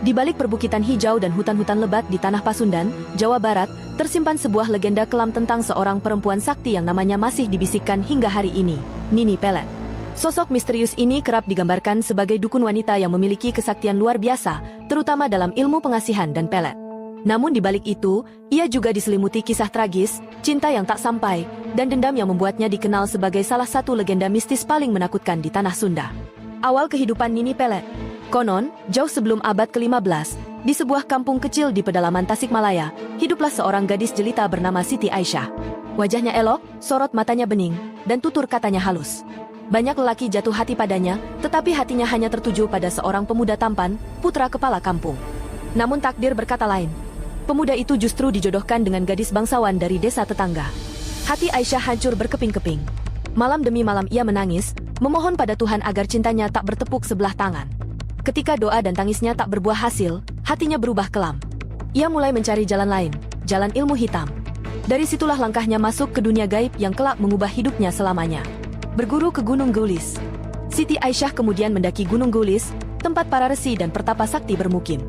Di balik perbukitan hijau dan hutan-hutan lebat di tanah Pasundan, Jawa Barat, tersimpan sebuah legenda kelam tentang seorang perempuan sakti yang namanya masih dibisikkan hingga hari ini, Nini Pelet. Sosok misterius ini kerap digambarkan sebagai dukun wanita yang memiliki kesaktian luar biasa, terutama dalam ilmu pengasihan dan pelet. Namun di balik itu, ia juga diselimuti kisah tragis, cinta yang tak sampai, dan dendam yang membuatnya dikenal sebagai salah satu legenda mistis paling menakutkan di tanah Sunda. Awal kehidupan Nini Pelet. Konon, jauh sebelum abad ke-15, di sebuah kampung kecil di pedalaman Tasikmalaya, hiduplah seorang gadis jelita bernama Siti Aisyah. Wajahnya elok, sorot matanya bening, dan tutur katanya halus. Banyak lelaki jatuh hati padanya, tetapi hatinya hanya tertuju pada seorang pemuda tampan, putra kepala kampung. Namun takdir berkata lain. Pemuda itu justru dijodohkan dengan gadis bangsawan dari desa tetangga. Hati Aisyah hancur berkeping-keping. Malam demi malam ia menangis, memohon pada Tuhan agar cintanya tak bertepuk sebelah tangan. Ketika doa dan tangisnya tak berbuah hasil, hatinya berubah kelam. Ia mulai mencari jalan lain, jalan ilmu hitam. Dari situlah langkahnya masuk ke dunia gaib yang kelak mengubah hidupnya selamanya. Berguru ke Gunung Gulis. Siti Aisyah kemudian mendaki Gunung Gulis, tempat para resi dan pertapa sakti bermukim.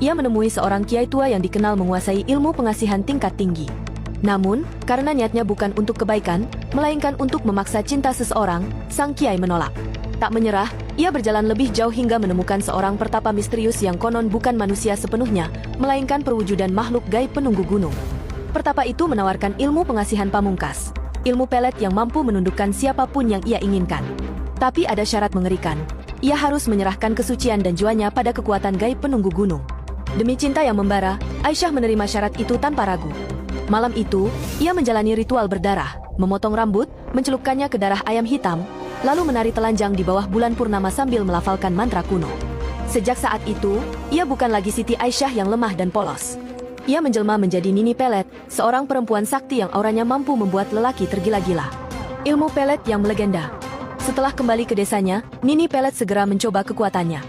Ia menemui seorang kiai tua yang dikenal menguasai ilmu pengasihan tingkat tinggi. Namun, karena niatnya bukan untuk kebaikan, melainkan untuk memaksa cinta seseorang, sang kiai menolak. Tak menyerah, ia berjalan lebih jauh hingga menemukan seorang pertapa misterius yang konon bukan manusia sepenuhnya, melainkan perwujudan makhluk gaib penunggu gunung. Pertapa itu menawarkan ilmu pengasihan pamungkas, ilmu pelet yang mampu menundukkan siapapun yang ia inginkan. Tapi ada syarat mengerikan, ia harus menyerahkan kesucian dan jiwanya pada kekuatan gaib penunggu gunung. Demi cinta yang membara, Aisyah menerima syarat itu tanpa ragu. Malam itu, ia menjalani ritual berdarah, memotong rambut, mencelupkannya ke darah ayam hitam, lalu menari telanjang di bawah bulan purnama sambil melafalkan mantra kuno. Sejak saat itu, ia bukan lagi Siti Aisyah yang lemah dan polos. Ia menjelma menjadi Nini Pelet, seorang perempuan sakti yang auranya mampu membuat lelaki tergila-gila. Ilmu pelet yang melegenda. Setelah kembali ke desanya, Nini Pelet segera mencoba kekuatannya.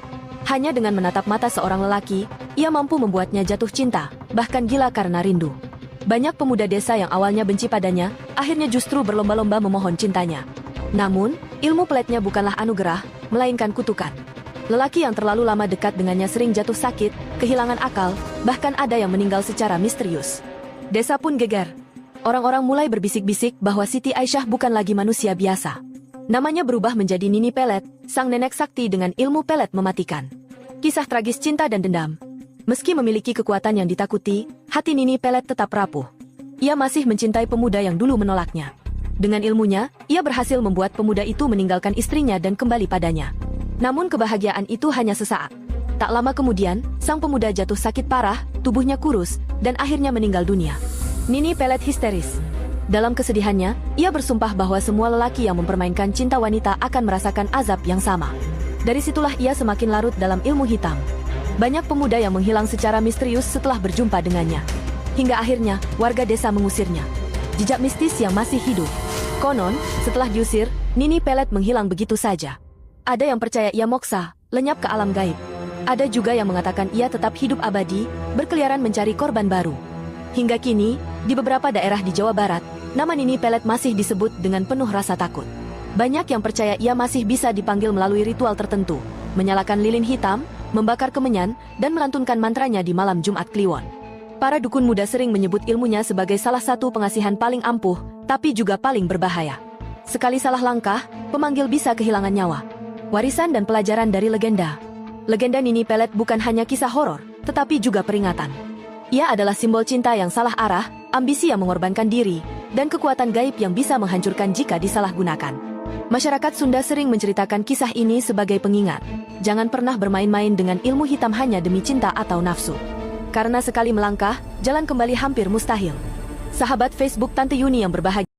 Hanya dengan menatap mata seorang lelaki, ia mampu membuatnya jatuh cinta, bahkan gila karena rindu. Banyak pemuda desa yang awalnya benci padanya, akhirnya justru berlomba-lomba memohon cintanya. Namun, ilmu peletnya bukanlah anugerah, melainkan kutukan. Lelaki yang terlalu lama dekat dengannya sering jatuh sakit, kehilangan akal, bahkan ada yang meninggal secara misterius. Desa pun geger. Orang-orang mulai berbisik-bisik bahwa Siti Aisyah bukan lagi manusia biasa. Namanya berubah menjadi Nini Pelet, sang nenek sakti dengan ilmu pelet mematikan. Kisah tragis cinta dan dendam. Meski memiliki kekuatan yang ditakuti, hati Nini Pelet tetap rapuh. Ia masih mencintai pemuda yang dulu menolaknya. Dengan ilmunya, ia berhasil membuat pemuda itu meninggalkan istrinya dan kembali padanya. Namun kebahagiaan itu hanya sesaat. Tak lama kemudian, sang pemuda jatuh sakit parah, tubuhnya kurus, dan akhirnya meninggal dunia. Nini Pelet histeris. Dalam kesedihannya, ia bersumpah bahwa semua lelaki yang mempermainkan cinta wanita akan merasakan azab yang sama. Dari situlah ia semakin larut dalam ilmu hitam. Banyak pemuda yang menghilang secara misterius setelah berjumpa dengannya. Hingga akhirnya, warga desa mengusirnya. Jejak mistis yang masih hidup. Konon, setelah diusir, Nini Pelet menghilang begitu saja. Ada yang percaya ia moksa, lenyap ke alam gaib. Ada juga yang mengatakan ia tetap hidup abadi, berkeliaran mencari korban baru. Hingga kini, di beberapa daerah di Jawa Barat, nama Nini Pelet masih disebut dengan penuh rasa takut. Banyak yang percaya ia masih bisa dipanggil melalui ritual tertentu, menyalakan lilin hitam, membakar kemenyan, dan melantunkan mantranya di malam Jumat Kliwon. Para dukun muda sering menyebut ilmunya sebagai salah satu pengasihan paling ampuh, tapi juga paling berbahaya. Sekali salah langkah, pemanggil bisa kehilangan nyawa. Warisan dan pelajaran dari legenda. Legenda Nini Pelet bukan hanya kisah horor, tetapi juga peringatan. Ia adalah simbol cinta yang salah arah, ambisi yang mengorbankan diri, dan kekuatan gaib yang bisa menghancurkan jika disalahgunakan. Masyarakat Sunda sering menceritakan kisah ini sebagai pengingat. Jangan pernah bermain-main dengan ilmu hitam hanya demi cinta atau nafsu. Karena sekali melangkah, jalan kembali hampir mustahil. Sahabat Facebook Tante Yuni yang berbahagia.